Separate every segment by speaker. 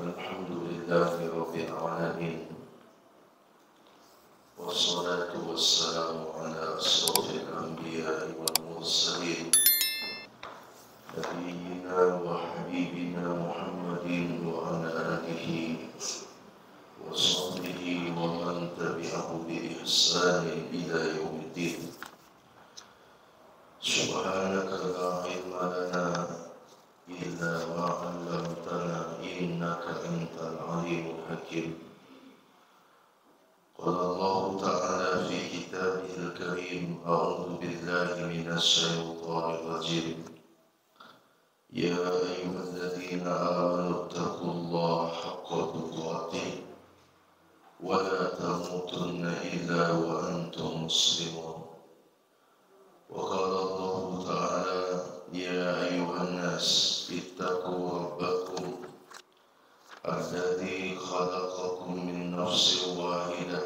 Speaker 1: الحمد لله رب العالمين والصلاة والسلام على أشرف الأنبياء والمرسلين نبينا وحبيبنا محمد وعلى آله وصحبه ومن تبعه بإحسان إلى يوم الدين. سبحانك لا علم لنا إلا ما علمتنا إنك أنت العليم الحكيم. قال الله تعالى في كتابه الكريم: أعوذ بالله من الشيطان الرجيم. يا أيها الذين آمنوا اتقوا الله حق تقاته ولا تموتن إلا وأنتم مسلمون. وقال الله تعالى: يا أيها الناس اتقوا ربكم الذي خلقكم من نفس واحدة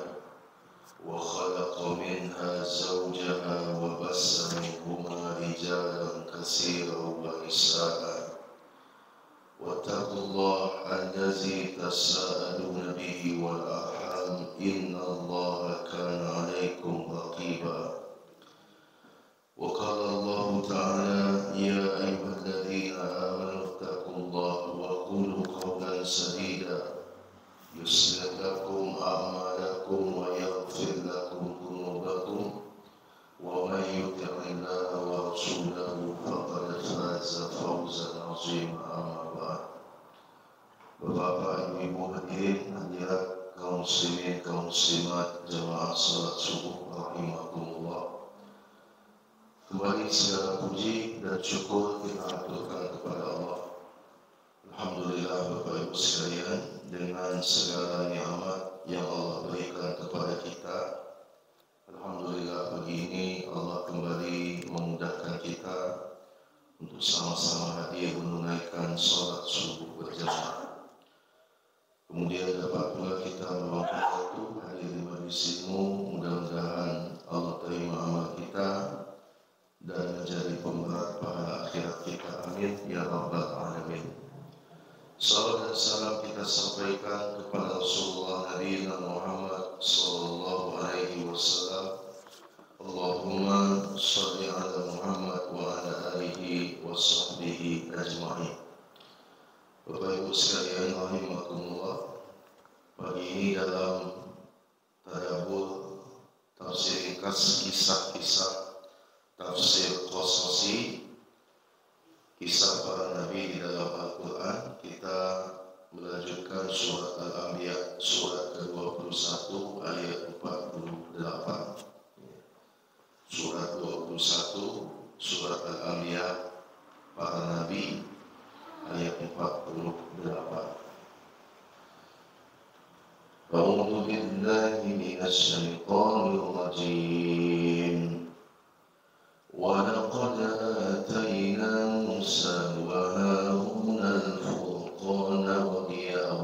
Speaker 1: وخلق منها زوجها وبث منهما رجالا كثيرا ونساء واتقوا الله الذي تساءلون به والأرحام إن الله كان عليكم رقيبا. وقال الله تعالى: يا أيها الذين آمنوا اتقوا الله وقولوا قولا سديدا يصلح لكم أعمالكم ويغفر لكم ذنوبكم ومن يطع الله ورسوله فقد فاز فوزا عظيما. أما بعد. Bapak, Ibu hadirin hadirat, kaum muslimin, kaum muslimat, jemaah salat subuh rahimakumullah. Kembali segala puji dan syukur kita aturkan kepada Allah. Alhamdulillah Bapak Ibu sekalian, dengan segala nikmat yang Allah berikan kepada kita, alhamdulillah pagi ini Allah kembali memudahkan kita untuk sama-sama hadir menunaikan salat subuh berjamaah. Kemudian dapat pula kita meluangkan waktu hadir di majlis ilmu. Mudah-mudahan Allah terima amal kita dan menjadi pemberat pahala akhirat kita. Amin ya rabbal alamin. Salam dan salam kita sampaikan kepada Rasulullah Nabi Muhammad sallallahu alaihi wasallam. Allahumma shalli ala Muhammad wa ala alihi wa sahbihi ajma'in. Bapak Ibu sekalian rahimakumullah, pagi ini dalam tadabbur tafsir ringkas kisah-kisah tafsir Qasasi, kisah para nabi di dalam Al-Quran, kita melanjutkan surat Al-Anbiya, surat ke-21 ayat 48. Surat 21, surat Al-Anbiya, para nabi, ayat 48. A'udzu billahi minasy syaithanir rajim. وَلَقَدْ آتَيْنَا مُوسَى وَهَارُونَ الْفُرْقَانَ وَضِيَاءً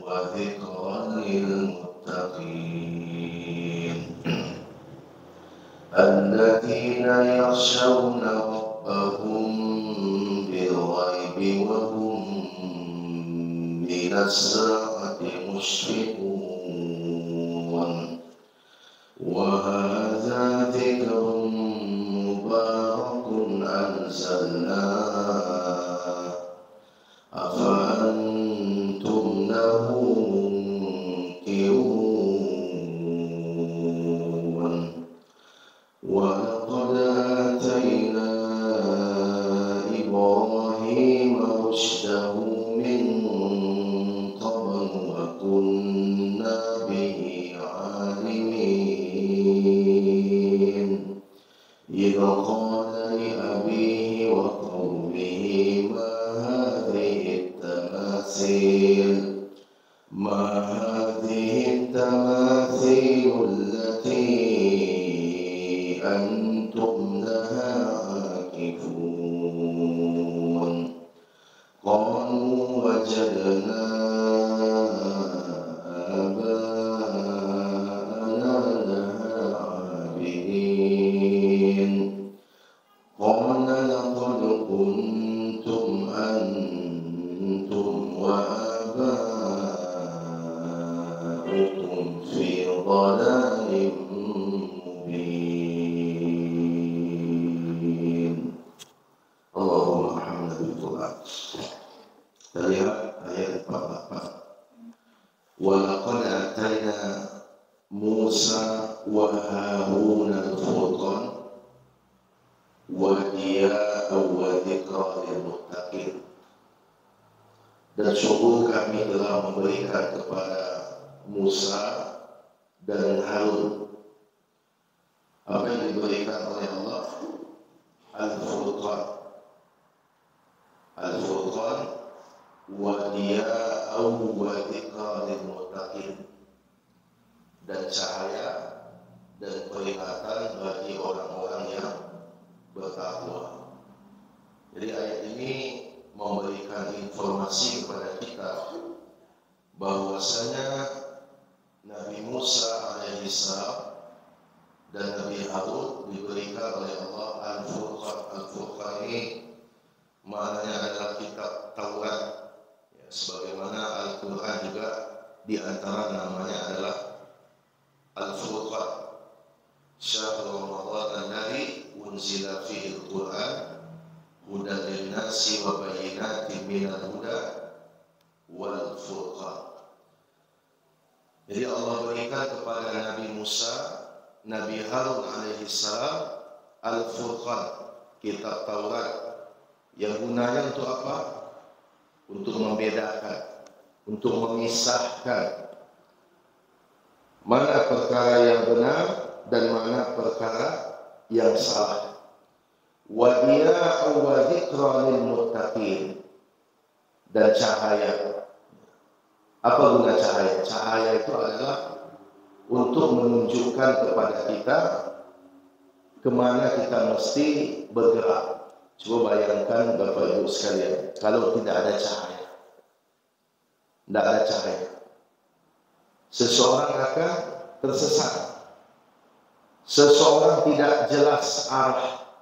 Speaker 1: وَذِكْرًا لِلْمُتَّقِينَ الَّذِينَ يَخْشَوْنَ رَبَّهُم بِالْغَيْبِ وَهُم مِّنَ السَّاعَةِ مشفقون. وهذا ذكر مبارك أنزلناه أفأنتم له منكرون. ولقد آتينا إبراهيم رشده من قبل وكنا كنتم في ضلال مبين. اللهم ارحمنا بالقرآن. Kita lihat ayat 48. Walaqad atayna Musa wa Harun al-Furqan wa diya'an wa dzikra lil muttaqin. Dan sungguh kami telah memberikan kepada Musa dan Harun apa yang diberikan oleh Allah, Al-Furqan. Al-Furqan wa diya'an wa dzikra lil muttaqin, dan cahaya dan peringatan bagi orang-orang yang bertakwa. Jadi ayat ini memberikan informasi kepada kita bahwasanya Nabi Musa alaihissalam dan Nabi Harun diberikan oleh Allah Al-Furqan. Al-Furqan ini maknanya adalah kitab Taurat, ya, sebagaimana Al-Quran juga di antara namanya adalah Al-Furqan. Syahrul Ramadan alladzi unzila fihi al-Quran hudan lin-nasi wa bayyinatin minal huda wal furqan. Jadi Allah berikan kepada Nabi Musa, Nabi Harun alaihissalam Al-Furqan, kitab Taurat, yang gunanya untuk apa? Untuk membedakan, untuk memisahkan mana perkara yang benar dan mana perkara yang salah. Wa diya'an wa dzikra lil muttaqin, dan cahaya. Apa guna cahaya? Cahaya itu adalah untuk menunjukkan kepada kita kemana kita mesti bergerak. Coba bayangkan Bapak Ibu sekalian, kalau tidak ada cahaya, tidak ada cahaya, seseorang akan tersesat, seseorang tidak jelas arah,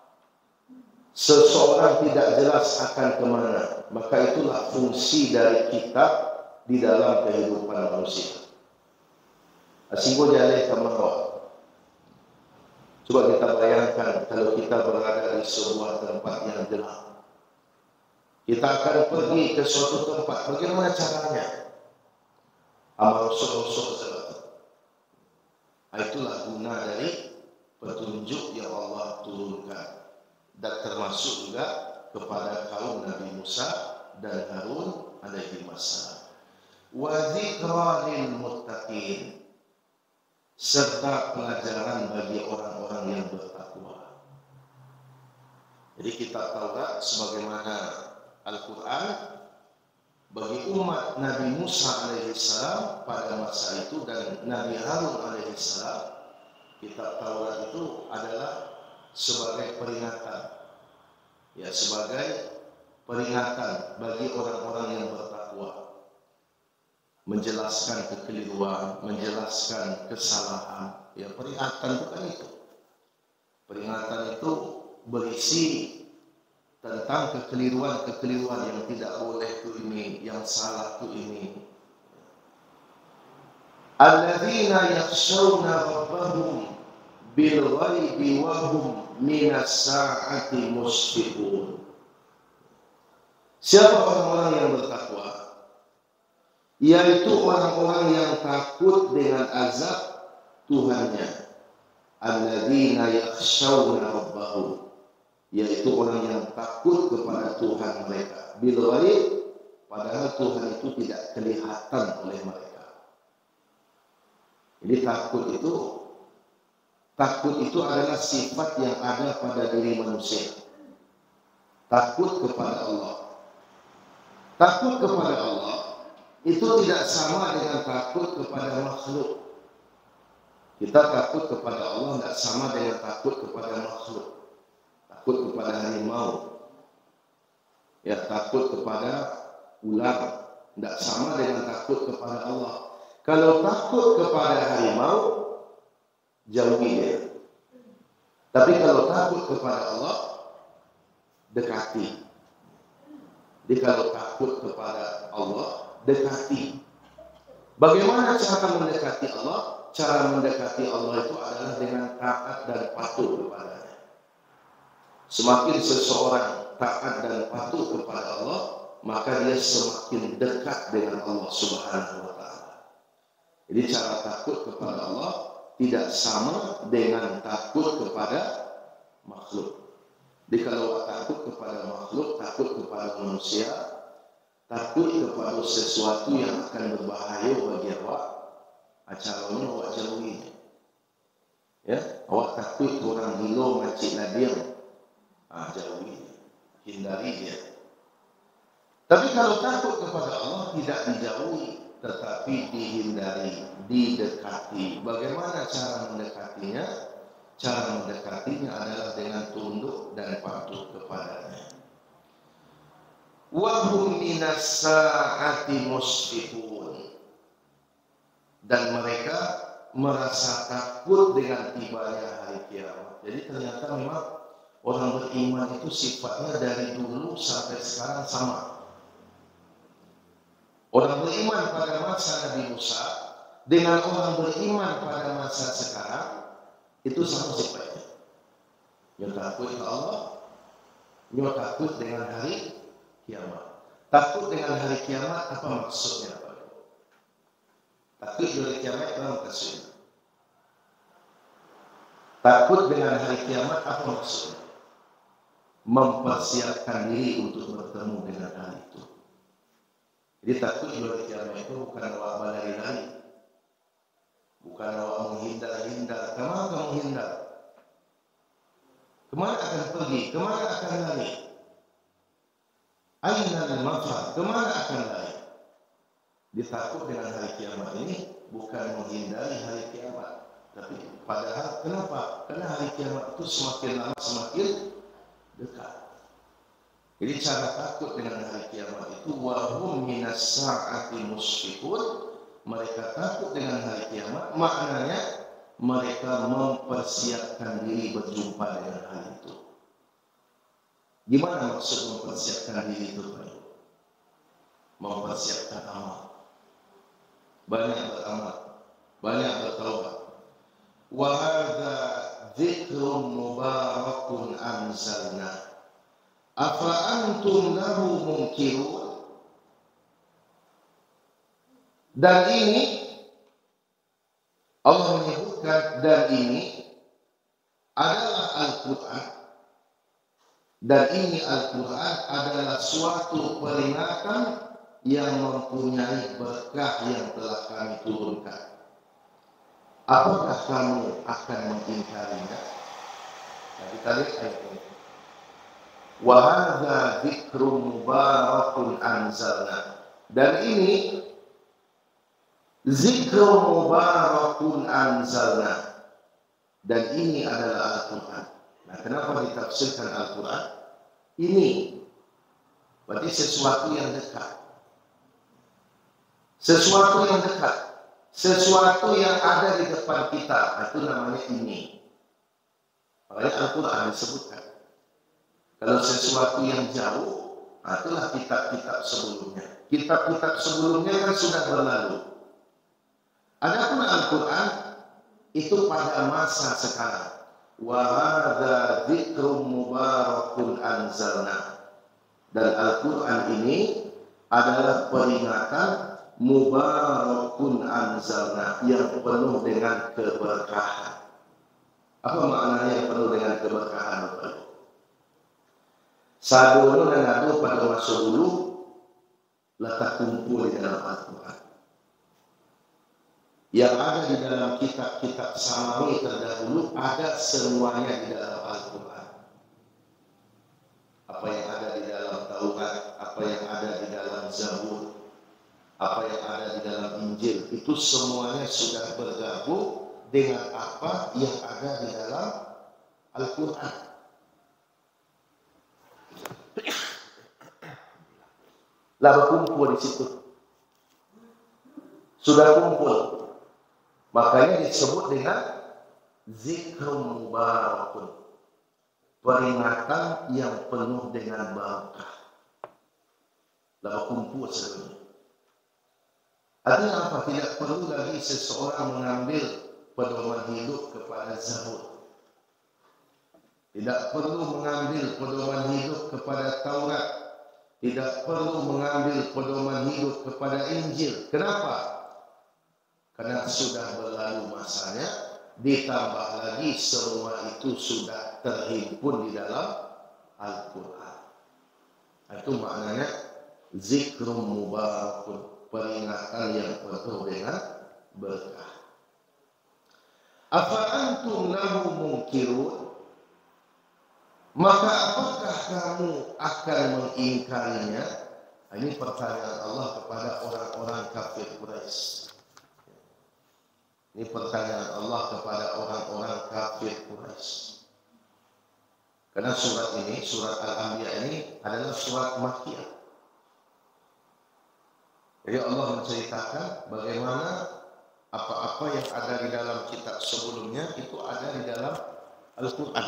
Speaker 1: seseorang tidak jelas akan kemana. Maka itulah fungsi dari kitab di dalam kehidupan manusia. Asinggo jaleh kamawa. Coba kita bayangkan kalau kita berada di sebuah tempat yang gelap. Kita akan pergi ke suatu tempat. Bagaimana caranya? Amal sosok. Itulah guna dari petunjuk yang Allah turunkan, dan termasuk juga kepada kaum Nabi Musa dan Harun alaihi wassalam. Wa dzikra lil muttaqin, serta pelajaran bagi orang-orang yang bertakwa. Jadi kitab Taurat sebagaimana Al-Quran bagi umat Nabi Musa alaihissalam pada masa itu dan Nabi Harun alaihissalam, kitab Taurat itu adalah sebagai peringatan, ya, sebagai peringatan bagi orang-orang yang bertakwa, menjelaskan kekeliruan, menjelaskan kesalahan. Ya, peringatan bukan itu. Peringatan itu berisi tentang kekeliruan yang tidak boleh itu ini, yang salah itu ini. Alladzina yakhshawna rabbahum bil ghaibi wa hum minas sa'ati mushfiqun. Siapa orang-orang yang bertakwa? Yaitu orang-orang yang takut dengan azab Tuhannya. Alladzina yakhshawna rabbahum, yaitu orang yang takut kepada Tuhan mereka. Bil ghaib, padahal Tuhan itu tidak kelihatan oleh mereka. Jadi takut itu adalah sifat yang ada pada diri manusia. Takut kepada Allah. Takut kepada Allah itu tidak sama dengan takut kepada makhluk. Kita takut kepada Allah tidak sama dengan takut kepada makhluk. Takut kepada harimau, ya, takut kepada ular, tidak sama dengan takut kepada Allah. Kalau takut kepada harimau, jauhi dia. Tapi kalau takut kepada Allah, dekati. Jadi kalau takut kepada Allah, dekati. Bagaimana cara mendekati Allah? Cara mendekati Allah itu adalah dengan taat dan patuh kepadanya. Semakin seseorang taat dan patuh kepada Allah, maka dia semakin dekat dengan Allah Subhanahu wa Ta'ala. Jadi cara takut kepada Allah tidak sama dengan takut kepada makhluk. Jadi kalau takut kepada makhluk, takut kepada manusia, takut kepada sesuatu yang akan berbahaya bagi awak, acaranya awak jauhi. Ya, awak takut orang gila macik ladiang, jauhi, hindari dia. Tapi kalau takut kepada Allah tidak dijauhi, tetapi dihindari, didekati. Bagaimana cara mendekatinya? Cara mendekatinya adalah dengan tunduk dan patuh kepadanya. Wa hum minas sa'ati musfiqun. Dan mereka merasa takut dengan tibanya hari kiamat. Jadi ternyata memang orang beriman itu sifatnya dari dulu sampai sekarang sama. Orang beriman pada masa Nabi Musa dengan orang beriman pada masa sekarang itu sama sifatnya. Yang takut ke Allah, yang takut dengan hari kiamat. Takut dengan hari kiamat apa maksudnya? Takut dari kiamat apa maksudnya? Takut dengan hari kiamat apa maksudnya? Mempersiapkan diri untuk bertemu dengan hari itu. Jadi takut dari kiamat itu bukan awak berlari-lari, bukan awak menghindar-hindar. Kemana kamu menghindar? Kemana akan pergi? Kemana akan lari? Ainal mafar, kemana akan lari? Ditakut dengan hari kiamat ini bukan menghindari hari kiamat, tapi padahal kenapa? Karena hari kiamat itu semakin lama semakin dekat. Jadi cara takut dengan hari kiamat itu wahum minas sa'ati musfiqun. Mereka takut dengan hari kiamat, maknanya mereka mempersiapkan diri berjumpa dengan hari itu. Gimana maksud mempersiapkan diri itu? Mempersiapkan amal. Banyak beramal, banyak bertaubat. Wa hadza dzikrun mubarakun anzalna. Afa antum lahu munkirun. Dan ini Allah menyebutkan, dan ini adalah Al-Quran. Dan ini Al-Quran adalah suatu peringatan yang mempunyai berkah yang telah kami turunkan. Apakah kamu akan mengingkarinya? Nah, kita lihat ayat ini. Wa hadza dzikrun mubarakun anzalna. Dan ini zikrun mubarakun anzalna. Dan ini adalah Al-Quran. Nah, kenapa ditafsirkan Al-Quran? Ini berarti sesuatu yang dekat. Sesuatu yang dekat, sesuatu yang ada di depan kita, itu namanya ini. Makanya Al-Quran disebutkan. Kalau sesuatu yang jauh, itulah kitab-kitab sebelumnya. Kitab-kitab sebelumnya kan sudah berlalu. Adapun Al-Quran itu pada masa sekarang. Wa hadza dzikrun mubarakun anzalna. Dan Al-Quran ini adalah peringatan mubarakun anzalna, yang penuh dengan keberkahan. Apa maknanya yang penuh dengan keberkahan? Sadono dan ado pada masa dulu letak kumpul di dalam Al-Quran. Yang ada di dalam kitab-kitab Samawi terdahulu ada semuanya di dalam Al-Quran. Apa yang ada di dalam Taurat, apa yang ada di dalam Zabur, apa yang ada di dalam Injil, itu semuanya sudah bergabung dengan apa yang ada di dalam Al-Quran. Lah berkumpul di situ. Sudah kumpul. Makanya disebut dengan zikrun mubarakun. Peringatan yang penuh dengan barakah. Lah berkumpul sebenarnya. Artinya apa? Tidak perlu lagi seseorang mengambil pedoman hidup kepada Zabur. Tidak perlu mengambil pedoman hidup kepada Taurat. Tidak perlu mengambil pedoman hidup kepada Injil. Kenapa? Karena sudah berlalu masanya, ditambah lagi semua itu sudah terhimpun di dalam Al-Quran. Itu maknanya zikrum mubarakun, peringatan yang penuh dengan berkah. Afa antum lahu munkirun, maka apakah kamu akan mengingkarinya? Ini pertanyaan Allah kepada orang-orang kafir Quraisy. Ini pertanyaan Allah kepada orang-orang kafir Quraisy. Karena surat ini, surat Al-Anbiya ini adalah surat Makkiyah. Jadi Allah menceritakan bagaimana apa-apa yang ada di dalam kitab sebelumnya itu ada di dalam Al-Quran.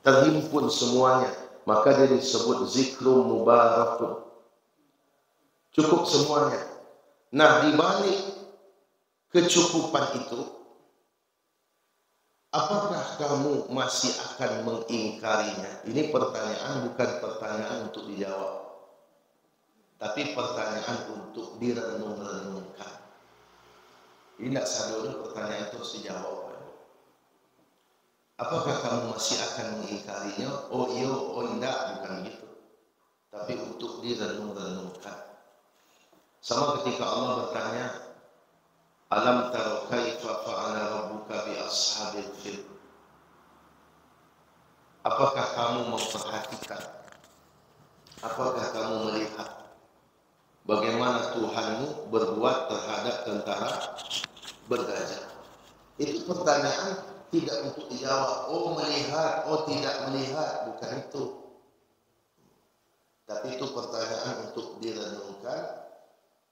Speaker 1: Terhimpun semuanya. Maka dia disebut zikrum mubarakun. Cukup semuanya. Nah, di balik kecukupan itu, apakah kamu masih akan mengingkarinya? Ini pertanyaan, bukan pertanyaan untuk dijawab, tapi pertanyaan untuk direnung-renungkan. Ini tidak sadar pertanyaan itu harus dijawab. Apakah kamu masih akan mengingkarinya? Oh iya, oh tidak, bukan gitu. Tapi untuk direnung-renungkan. Sama ketika Allah bertanya, alam tara kaifa fa'ala rabbuka bi ashabil fil. Apakah kamu memperhatikan? Apakah kamu melihat bagaimana Tuhanmu berbuat terhadap tentara bergajah? Itu pertanyaan tidak untuk dijawab. Oh melihat, oh tidak melihat, bukan itu. Tapi itu pertanyaan untuk direnungkan,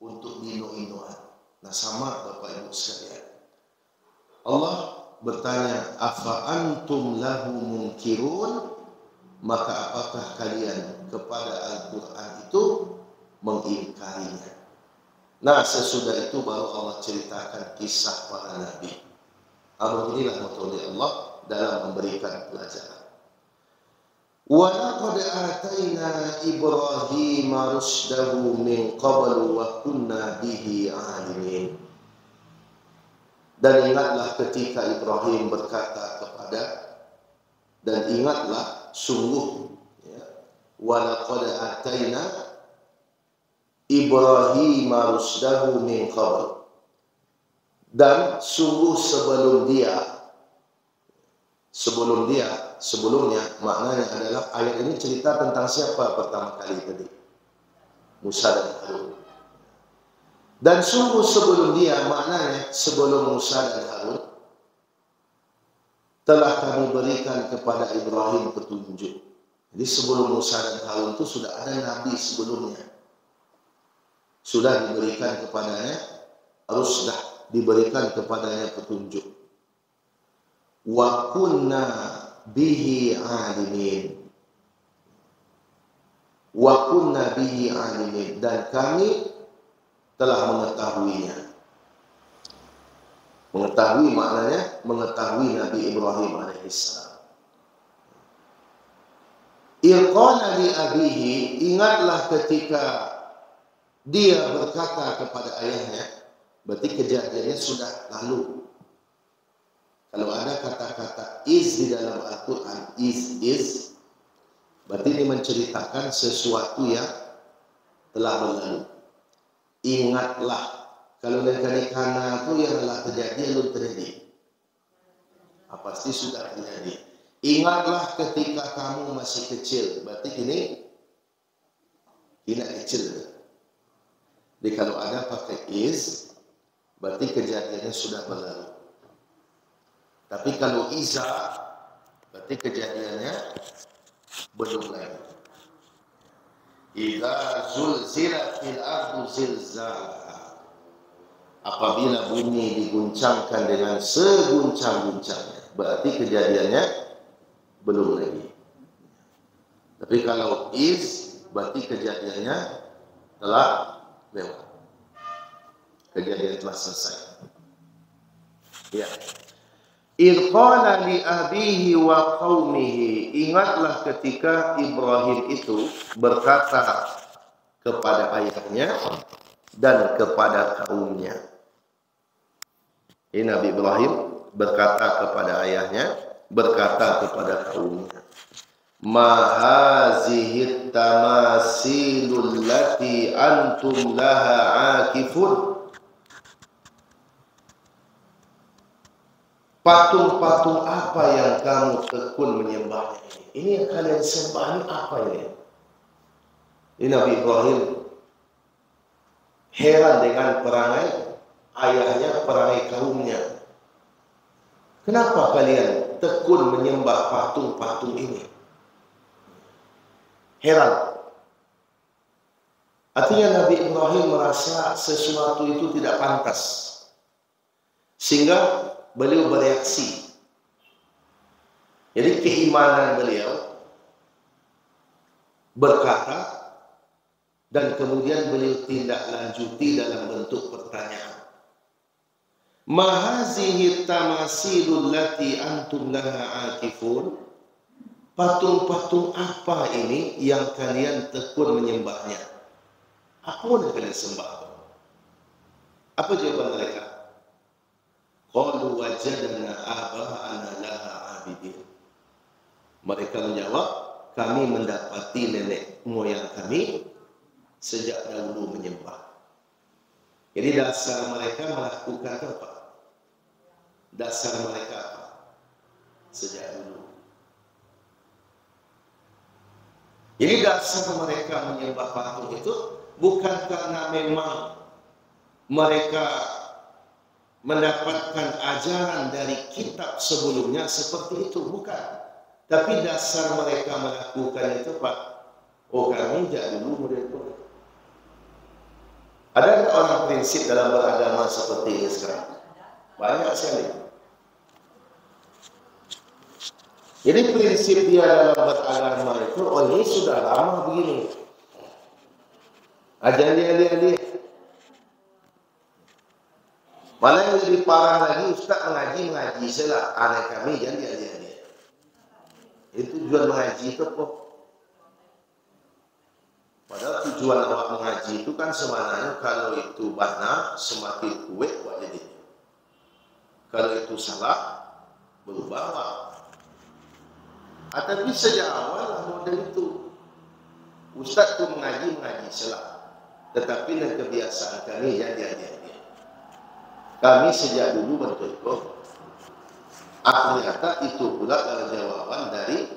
Speaker 1: untuk dino-inoan. Nah, sama Bapak Ibu sekalian. Allah bertanya, afa antum lahu munkirun, maka apakah kalian kepada Al-Quran itu mengingkarinya? Nah, sesudah itu baru Allah ceritakan kisah para nabi. Alhamdulillah Allah dalam memberikan pelajaran. Wa laqad atayna Ibrahima rusydahu min qablu wa kunna bihi alimin. Dan ingatlah ketika Ibrahim berkata kepada, dan ingatlah sungguh ya, wa laqad atayna Ibrahima rusydahu min qablu. Dan sungguh sebelumnya maknanya adalah ayat ini cerita tentang siapa pertama kali tadi? Musa dan Harun. Dan sungguh sebelum dia, maknanya sebelum Musa dan Harun, telah kami berikan kepada Ibrahim petunjuk. Jadi sebelum Musa dan Harun itu sudah ada nabi sebelumnya. Sudah diberikan kepadanya rusdah, diberikan kepadanya petunjuk. Wa kunna bihi alimin. Wa kunna bihi alimin, dan kami telah mengetahuinya. Mengetahui maknanya mengetahui Nabi Ibrahim alaihissalam. Irqana li abihi, ingatlah ketika dia berkata kepada ayahnya, berarti kejadiannya sudah lalu. Kalau ada kata-kata is di dalam Al-Quran, is, berarti ini menceritakan sesuatu yang telah berlalu. Ingatlah, kalau dari kana itu yang telah terjadi, belum terjadi. Pasti sudah terjadi. Ingatlah ketika kamu masih kecil, berarti ini tidak kecil. Jadi kalau ada pakai is, berarti kejadiannya sudah berlalu. Tapi kalau iza, berarti kejadiannya belum lagi. Idza zulzilatil ardu zilzalaha, apabila bumi diguncangkan dengan seguncang-guncangnya, berarti kejadiannya belum lagi. Tapi kalau is, berarti kejadiannya telah lewat. Kejadian telah selesai. Ya. Idh qala li abihi wa qaumihi. Ingatlah ketika Ibrahim itu berkata kepada ayahnya dan kepada kaumnya. Ini Nabi Ibrahim berkata kepada ayahnya, berkata kepada kaumnya. Ma hazihi tamasilul lati antum laha akifun. Patung-patung apa yang kamu tekun menyembahnya ini? Ini yang kalian sembah ini apa ini? Ini Nabi Ibrahim heran dengan perangai ayahnya, perangai kaumnya. Kenapa kalian tekun menyembah patung-patung ini? Heran. Artinya Nabi Ibrahim merasa sesuatu itu tidak pantas. Sehingga beliau bereaksi. Jadi keimanan beliau berkata dan kemudian beliau tindak lanjuti dalam bentuk pertanyaan. Ma hazihi tamasilul lati antum laha akifun. Patung-patung apa ini yang kalian tekun menyembahnya? Apa yang kalian sembah? Apa jawaban mereka? Qalu wajadna aba'ana laha abidin. Mereka menjawab, kami mendapati nenek moyang kami sejak dahulu menyembah. Jadi dasar mereka melakukan apa? Dasar mereka apa? Sejak dulu. Jadi dasar mereka menyembah patung itu bukan karena memang mereka mendapatkan ajaran dari kitab sebelumnya seperti itu, bukan. Tapi dasar mereka melakukan itu, Pak, oh kami sejak dulu mereka. Ada orang prinsip dalam beragama seperti ini sekarang? Banyak sekali. Jadi prinsip dia dalam beragama itu, oh ini sudah lama begini. Ajaran dia. Malah yang lebih parah lagi, Ustaz mengaji salah. Anak kami jangan dia. Itu tujuan mengaji itu kok. Padahal tujuan awak mengaji itu kan sebenarnya kalau itu benar semakin kuat buat jadi. Kalau itu salah berubah. Tapi sejak awal model itu Ustaz itu mengaji salah. Tetapi dengan kebiasaan kami ya dia. Kami sejak dulu betul. Ternyata itu pula jawaban dari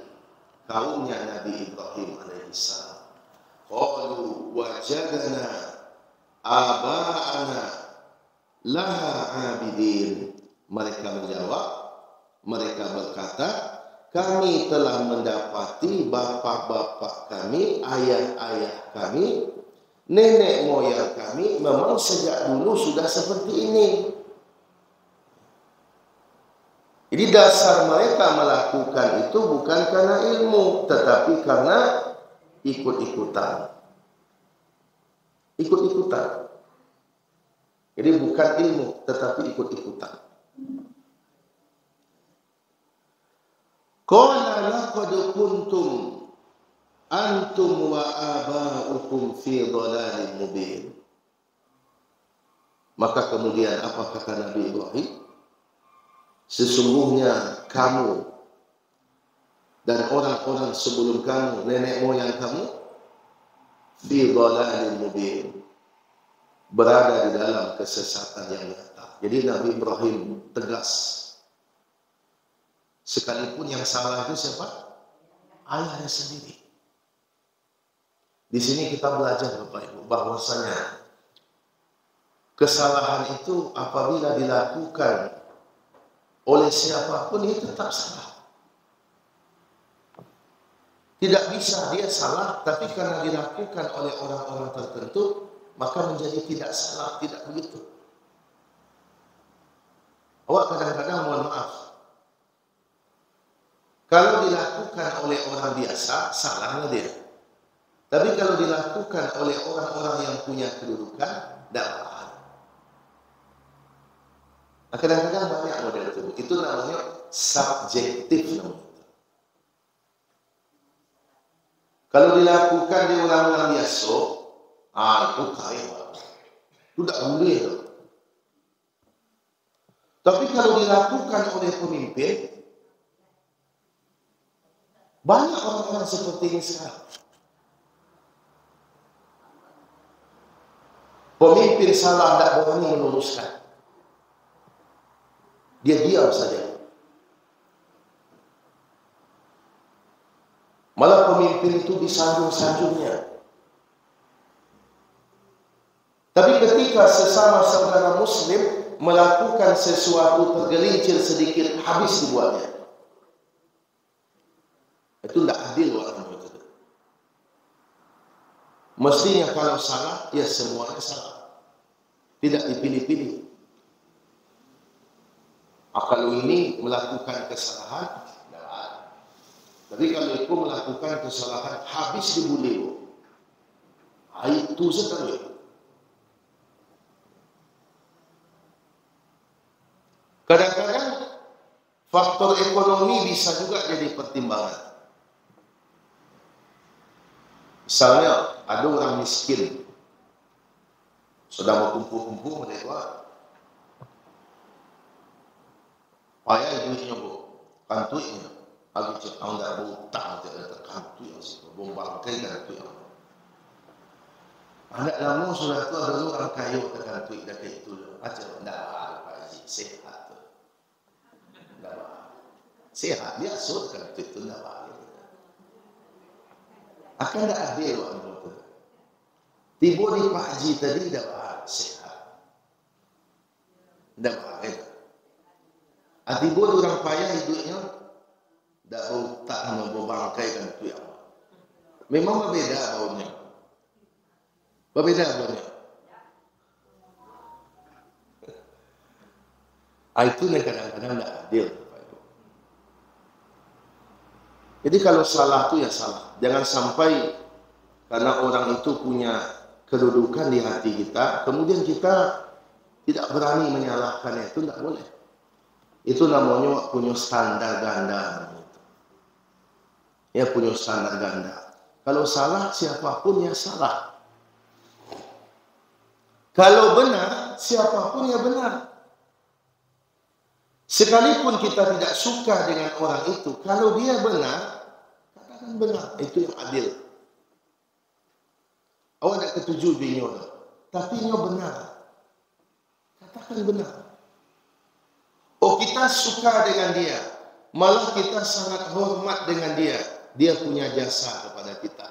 Speaker 1: kaumnya Nabi Ibrahim alaihissalam. Qalu wajadna aba'ana laha abidin. Mereka menjawab, mereka berkata, kami telah mendapati bapak-bapak kami, ayah-ayah kami, nenek moyang kami memang sejak dulu sudah seperti ini. Jadi dasar mereka melakukan itu bukan karena ilmu, tetapi karena ikut-ikutan. Jadi bukan ilmu, tetapi ikut-ikutan. Qala laqad kuntum antum wa aba'ukum fi dhalalin mubin. Maka kemudian apa kata Nabi Ibrahim? Sesungguhnya kamu dan orang-orang sebelum kamu, nenek moyang kamu, fi dhalalin mubin, berada di dalam kesesatan yang nyata. Jadi Nabi Ibrahim tegas. Sekalipun yang salah itu siapa? Ayahnya sendiri. Di sini kita belajar Bapak Ibu bahwasanya kesalahan itu apabila dilakukan oleh siapapun itu tetap salah. Tidak bisa dia salah, tapi karena dilakukan oleh orang-orang tertentu maka menjadi tidak salah, tidak begitu. Awak kadang-kadang mohon maaf, kalau dilakukan oleh orang biasa, salahnya dia. Tapi kalau dilakukan oleh orang-orang yang punya kedudukan, tidak apa. Kadang-kadang banyak model itu. Itu namanya subjektif namanya. Kalau dilakukan di orang-orang biasa, itu kaya. Itu tak boleh. Tapi kalau dilakukan oleh pemimpin, banyak orang-orang seperti ini sekarang. Pemimpin salah tidak berani meluruskan. Dia diam saja. Malah pemimpin itu disanjung-sanjungnya. Tapi ketika sesama saudara muslim melakukan sesuatu tergelincir sedikit, habis dibuatnya. Itu tidak adil orang itu. Mestinya kalau salah, ya semuanya salah. Tidak dipilih-pilih. Kalau ini melakukan kesalahan, tapi kalau itu melakukan kesalahan, habis dibuli. Itu sekali. Kadang-kadang faktor ekonomi bisa juga jadi pertimbangan. Misalnya ada orang miskin, sedang berkumpul-kumpul mereka, payah duitnya bu, kantuinya, aku cakap tidak berutang, tidak terkantui, bombangkai kantui. Anak lama sudah tu ada orang kaya terkantui, dah kayak itu, macam tidak mahal Pak Haji, sehat tu, tidak mahal, sehat biasa terkantui itu tidak mahal. Akan tidak adil orang itu. Tiba di Pak Haji tadi tidak mahal, sehat, tidak mahal. Tiba orang payah hidupnya, tidak berutang, berbangkai kan itu yang. Memang berbeza baunya. Berbeza baunya. Itu yang kadang-kadang tidak adil. Jadi kalau salah itu ya salah. Jangan sampai karena orang itu punya kedudukan di hati kita, kemudian kita tidak berani menyalahkannya. Itu tidak boleh. Itu namanya punya standar ganda. Ya punya standar ganda. Kalau salah, siapapun ya salah. Kalau benar, siapapun ya benar. Sekalipun kita tidak suka dengan orang itu, kalau dia benar, katakan benar. Itu yang adil. Awak tidak ketujuh dia, tapi dia benar. Katakan benar. Oh, kita suka dengan dia, malah kita sangat hormat dengan dia. Dia punya jasa kepada kita.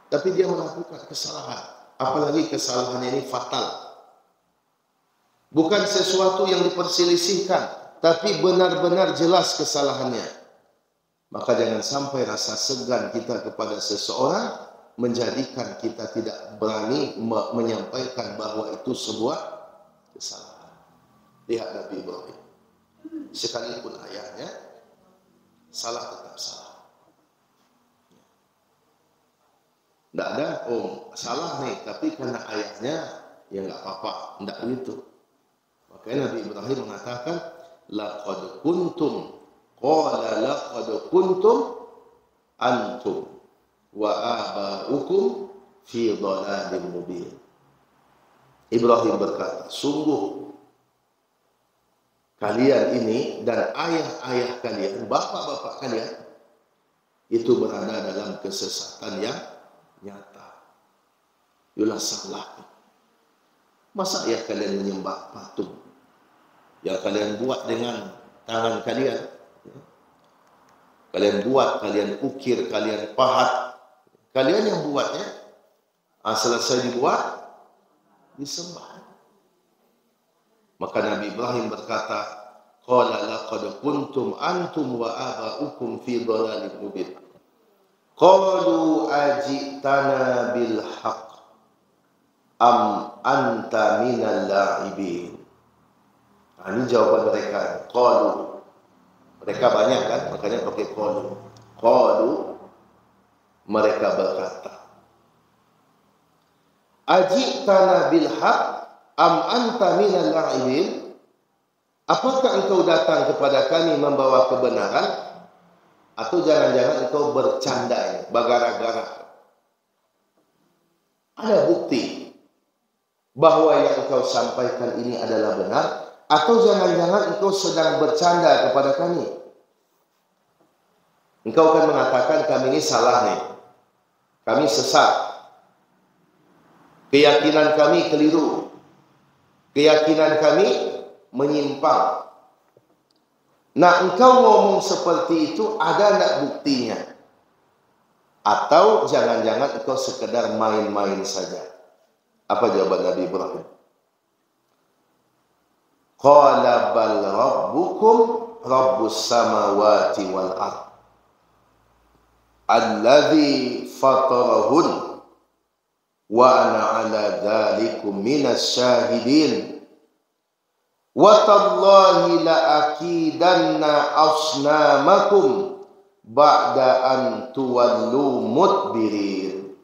Speaker 1: Tapi dia melakukan kesalahan. Apalagi kesalahannya ini fatal. Bukan sesuatu yang diperselisihkan, tapi benar-benar jelas kesalahannya. Maka jangan sampai rasa segan kita kepada seseorang menjadikan kita tidak berani menyampaikan bahwa itu sebuah kesalahan. Lihat Nabi Ibrahim. Sekalipun ayahnya salah, tetap salah. Tidak ada, salah nih, tapi karena ayahnya, ya nggak apa-apa. Tidak begitu. Makanya Nabi Ibrahim mengatakan, laqad kuntum, qala laqad kuntum antum wa aba'ukum fi dhalalin mubin. Ibrahim berkata, sungguh kalian ini dan ayah-ayah kalian, bapak-bapak kalian, itu berada dalam kesesatan yang nyata. Yulah salah. Masa ayah kalian menyembah patung yang kalian buat dengan tangan kalian? Kalian buat, kalian ukir, kalian pahat. Kalian yang buatnya, selesai dibuat, disembah. Maka Nabi Ibrahim berkata, qala laqad kuntum antum wa aba'ukum fi dhalalin mubin. Qalu ajitana bil haqq am anta minal la'ibin. Ini jawaban mereka. Qalu. Mereka banyak kan, makanya pakai qalu. Qalu, mereka berkata, ajitana bil haqq am anta minal la'ibin. apakah engkau datang kepada kami membawa kebenaran, atau jangan-jangan engkau bercanda, bagara-gara? Ada bukti bahwa yang engkau sampaikan ini adalah benar, atau jangan-jangan engkau sedang bercanda kepada kami? Engkau akan mengatakan kami ini salah nih, kami sesat, keyakinan kami keliru, keyakinan kami menyimpang. Nah, engkau ngomong seperti itu, ada enggak buktinya? Atau jangan-jangan engkau sekedar main-main saja? Apa jawaban Nabi Ibrahim? Qala bal rabbukum rabbus samawati wal ard alladzi fatarahun wa ana ala dzalikum minas syahidin wa tallahi la akidanna asnamakum ba'da an tuwallu mudbirin.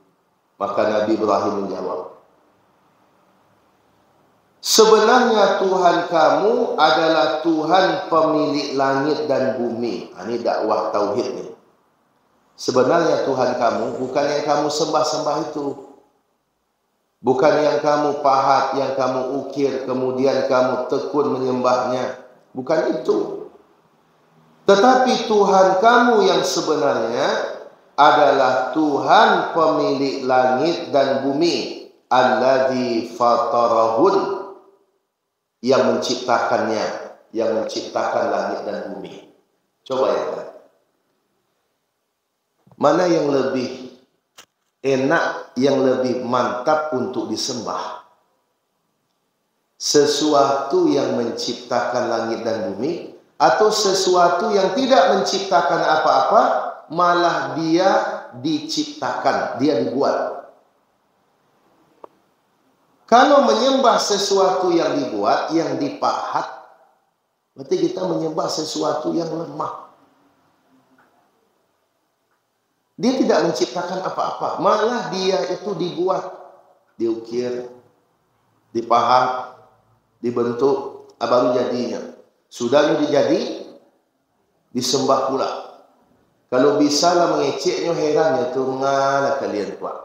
Speaker 1: Maka Nabi Ibrahim menjawab, sebenarnya Tuhan kamu adalah Tuhan pemilik langit dan bumi. Ini dakwah tauhid nih. Sebenarnya Tuhan kamu bukan yang kamu sembah-sembah itu. Bukan yang kamu pahat, yang kamu ukir, kemudian kamu tekun menyembahnya. Bukan itu. Tetapi Tuhan kamu yang sebenarnya adalah Tuhan pemilik langit dan bumi. Alladzi fatarahun, yang menciptakannya, yang menciptakan langit dan bumi. Coba ya, mana yang lebih enak, yang lebih mantap untuk disembah? Sesuatu yang menciptakan langit dan bumi, atau sesuatu yang tidak menciptakan apa-apa, malah dia diciptakan, dia dibuat? Kalau menyembah sesuatu yang dibuat, yang dipahat, berarti kita menyembah sesuatu yang lemah. Dia tidak menciptakan apa-apa, malah dia itu dibuat, diukir, dipahat, dibentuk, baru jadinya. Sudah jadi, disembah pula. Kalau bisa lah mengeceknya, herannya tu mengalah kalian Pak.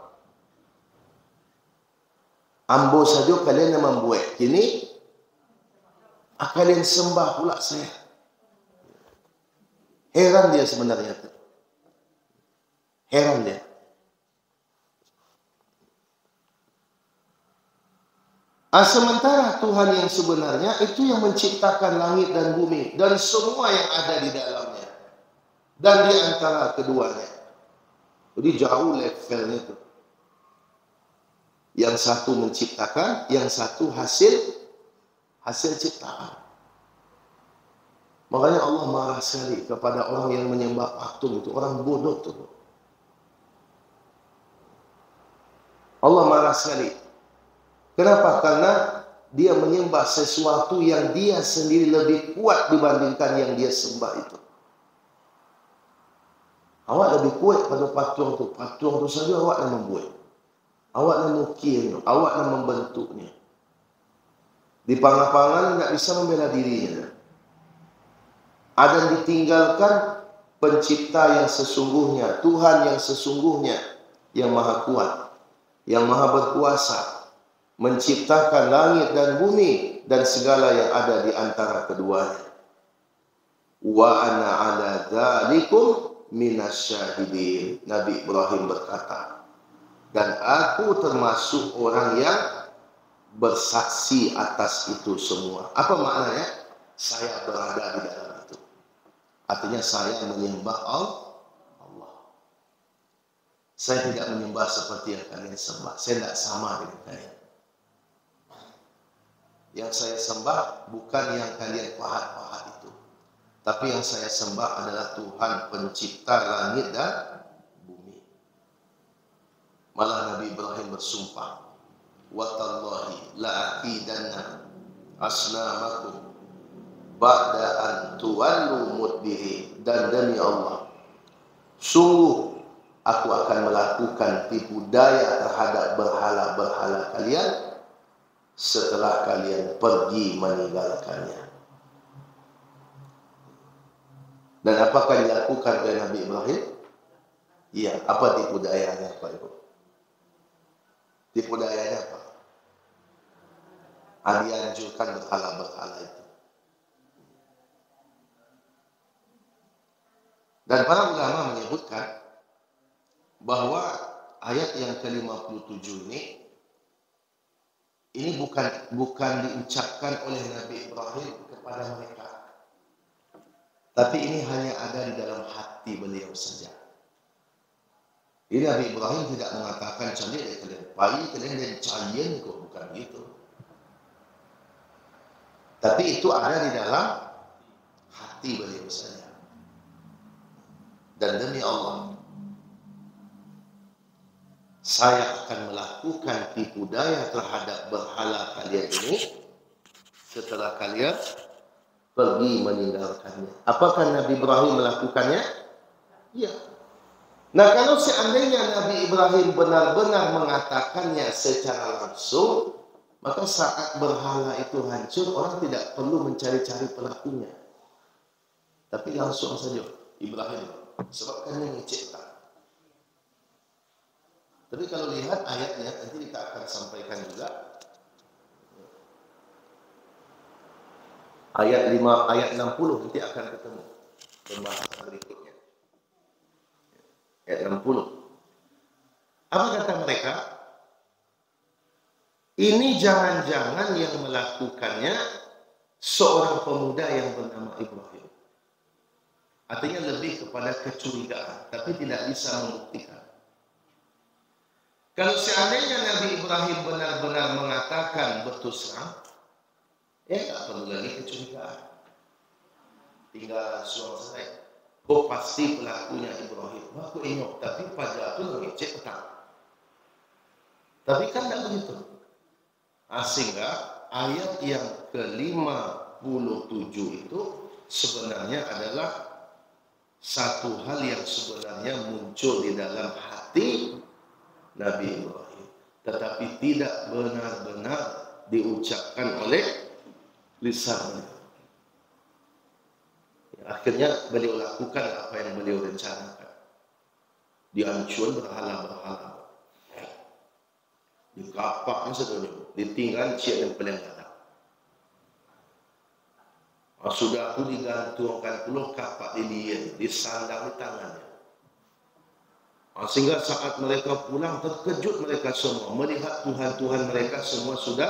Speaker 1: Ambo saja kalian yang membuat, kini kalian sembah pula saya. Heran dia sebenarnya tu. Heran dia. Sementara Tuhan yang sebenarnya itu yang menciptakan langit dan bumi dan semua yang ada di dalamnya dan di antara keduanya. Jadi jauh levelnya itu. Yang satu menciptakan, yang satu hasil ciptaan. Makanya Allah marah sekali kepada orang yang menyembah patung itu, orang bodoh tu. Allah marah sekali. Kenapa? Karena dia menyembah sesuatu yang dia sendiri lebih kuat dibandingkan yang dia sembah itu. Awak lebih kuat pada patung tu. Patung tu saja awak yang membuat. Awak yang mengukirnya, awak yang membentuknya. Di pangan-pangan tidak bisa membela dirinya. Ada yang ditinggalkan pencipta yang sesungguhnya, Tuhan yang sesungguhnya, yang maha kuat, yang maha berkuasa, menciptakan langit dan bumi dan segala yang ada di antara keduanya. Wa ana ala dzalikum minasyahidin. Nabi Ibrahim berkata, dan aku termasuk orang yang bersaksi atas itu semua. Apa maknanya? Saya berada di dalam itu. Artinya saya menyembah Allah. Saya tidak menyembah seperti yang kalian sembah. Saya tidak sama dengan kalian. Yang saya sembah bukan yang kalian pahat-pahat itu. Tapi yang saya sembah adalah Tuhan pencipta langit dan bumi. Malah Nabi Ibrahim bersumpah, watallahi la'aqidanna asnamakum ba'da an tuwallu mudbirin. Dan demi Allah, sungguh aku akan melakukan tipu daya terhadap berhala-berhala kalian setelah kalian pergi meninggalkannya. Dan apakah dilakukan oleh Nabi Ibrahim? Iya. Apa tipu dayanya Pak Ibu? Tipu dayanya apa? Dianjurkan berhala-berhala itu. Dan para ulama menyebutkan bahwa ayat yang ke-57 ini bukan diucapkan oleh Nabi Ibrahim kepada mereka, tapi ini hanya ada di dalam hati beliau saja. Ini Nabi Ibrahim tidak mengatakan cari kalian bayi kalian dan carian kok, bukan begitu. Tapi itu ada di dalam hati beliau saja. Dan demi Allah, saya akan melakukan tipu daya terhadap berhala kalian ini setelah kalian pergi meninggalkannya. Apakah Nabi Ibrahim melakukannya? Iya. Nah, kalau seandainya Nabi Ibrahim benar-benar mengatakannya secara langsung, maka saat berhala itu hancur, orang tidak perlu mencari-cari pelakunya. Tapi langsung saja Ibrahim, sebab kan yang mencipta. Tapi kalau lihat ayatnya, nanti kita akan sampaikan juga. Ayat 60 nanti akan ketemu pembahasan berikutnya. Ayat 60. Apa kata mereka? Ini jangan-jangan yang melakukannya seorang pemuda yang bernama Ibrahim. Artinya lebih kepada kecurigaan, tapi tidak bisa membuktikan. Kalau seandainya Nabi Ibrahim benar-benar mengatakan berterus terang, ya tak perlu lagi kecurigaan. Tinggal selesai. Oh pasti pelakunya Ibrahim. Aku ingat, tapi pada itu ngecek petang. Tapi kan tidak begitu. Sehingga ayat yang ke-57 itu sebenarnya adalah satu hal yang sebenarnya muncul di dalam hati Nabi Ibrahim, tetapi tidak benar-benar diucapkan oleh lisannya. Akhirnya beliau lakukan apa yang beliau rencanakan. Dihancur berhala-berhala, dikapaknya sedunia, ditinggal cik dan pelengkap. Sudah aku digantungkan puluh kapak di dia, disandang di tangannya. Sehingga saat mereka pulang, terkejut mereka semua melihat Tuhan-Tuhan mereka semua sudah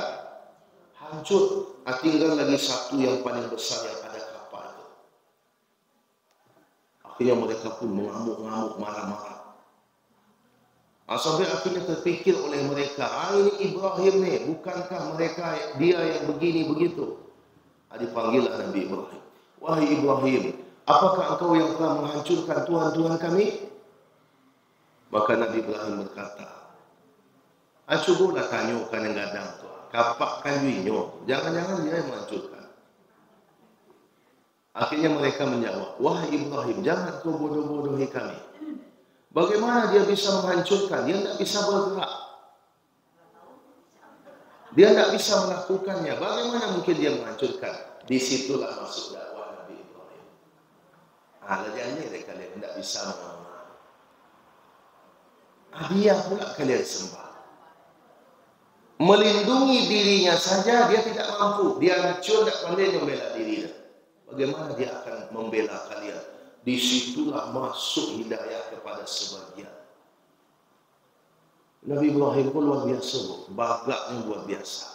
Speaker 1: hancur. Tinggal lagi satu yang paling besar yang ada kapak itu. Akhirnya mereka pun mengamuk-ngamuk, marah-marah. Sampai akhirnya terfikir oleh mereka, ini Ibrahim nih, bukankah mereka dia yang begini begitu? Dipanggillah Nabi Ibrahim. Wahai Ibrahim, apakah engkau yang telah menghancurkan Tuhan-Tuhan kami? Maka Nabi Ibrahim berkata, cubalah tanyakan yang gadang tu, kapak kayunya, jangan-jangan dia yang menghancurkan. Akhirnya mereka menjawab, wahai Ibrahim, jangan kau bodoh-bodohi kami. Bagaimana dia bisa menghancurkan? Dia tidak bisa bergerak. Dia tidak bisa melakukannya. Bagaimana mungkin dia menghancurkan? Disitulah masuk dakwah Nabi Ibrahim. Lajanya kalian tidak bisa mengamal. Dia pula kalian sembah. Melindungi dirinya saja dia tidak mampu. Dia hancur, tidak pandai membela dirinya. Bagaimana dia akan membela kalian? Disitulah masuk hidayah kepada sebagian. Nabi Ibrahim pun luar biasa, bagaknya luar biasa.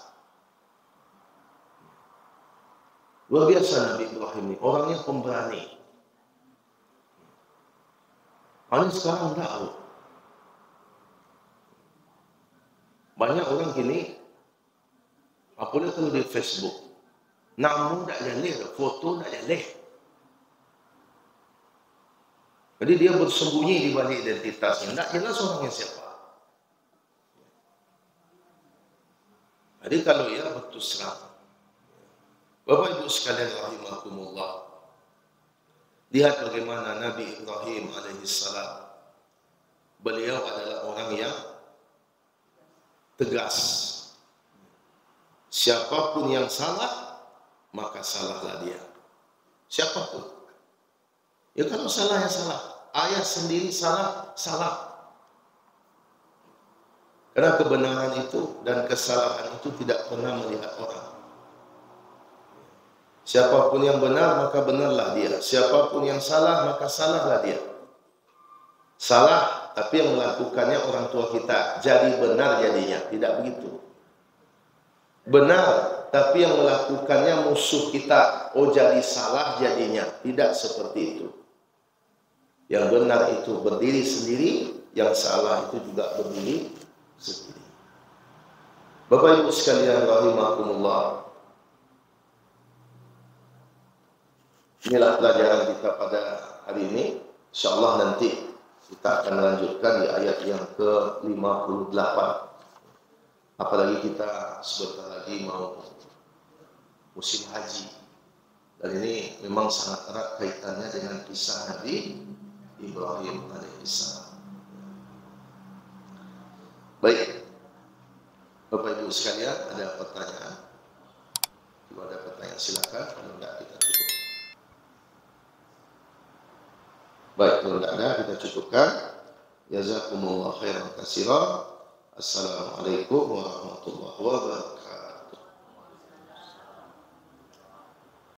Speaker 1: Luar biasa Nabi Ibrahim ini, orangnya pemberani. Ini sekarang tahu. Banyak orang gini, apalagi kalau di Facebook, namun tak jalih, foto tak jalih. Jadi dia bersembunyi di balik identitasnya, tak jelas orangnya siapa. Jadi kalau ya betul serang. Bapak Ibu sekalian rahimakumullah, lihat bagaimana Nabi Ibrahim alaihissalam. Beliau adalah orang yang tegas. Siapapun yang salah, maka salahlah dia. Siapapun. Ya kalau salah ya salah. Ayah sendiri salah, salah. Karena kebenaran itu dan kesalahan itu tidak pernah melihat orang. Siapapun yang benar maka benarlah dia. Siapapun yang salah maka salahlah dia. Salah tapi yang melakukannya orang tua kita, jadi benar jadinya. Tidak begitu. Benar tapi yang melakukannya musuh kita, oh jadi salah jadinya. Tidak seperti itu. Yang benar itu berdiri sendiri, yang salah itu juga berdiri sendiri. Bapak Ibu sekalian rahimakumullah, inilah pelajaran kita pada hari ini. InsyaAllah nanti kita akan lanjutkan di ayat yang ke-58. Apalagi kita sebentar lagi mau musim haji. Dan ini memang sangat erat kaitannya dengan kisah Nabi Ibrahim alaihissalam. Baik, Bapak Ibu sekalian, ada pertanyaan? Kalau ada pertanyaan silakan, kalau tidak kita cukup. Baik, kalau tidak ada kita cukupkan. Jazakumullah khairan katsiran. Assalamualaikum warahmatullahi wabarakatuh.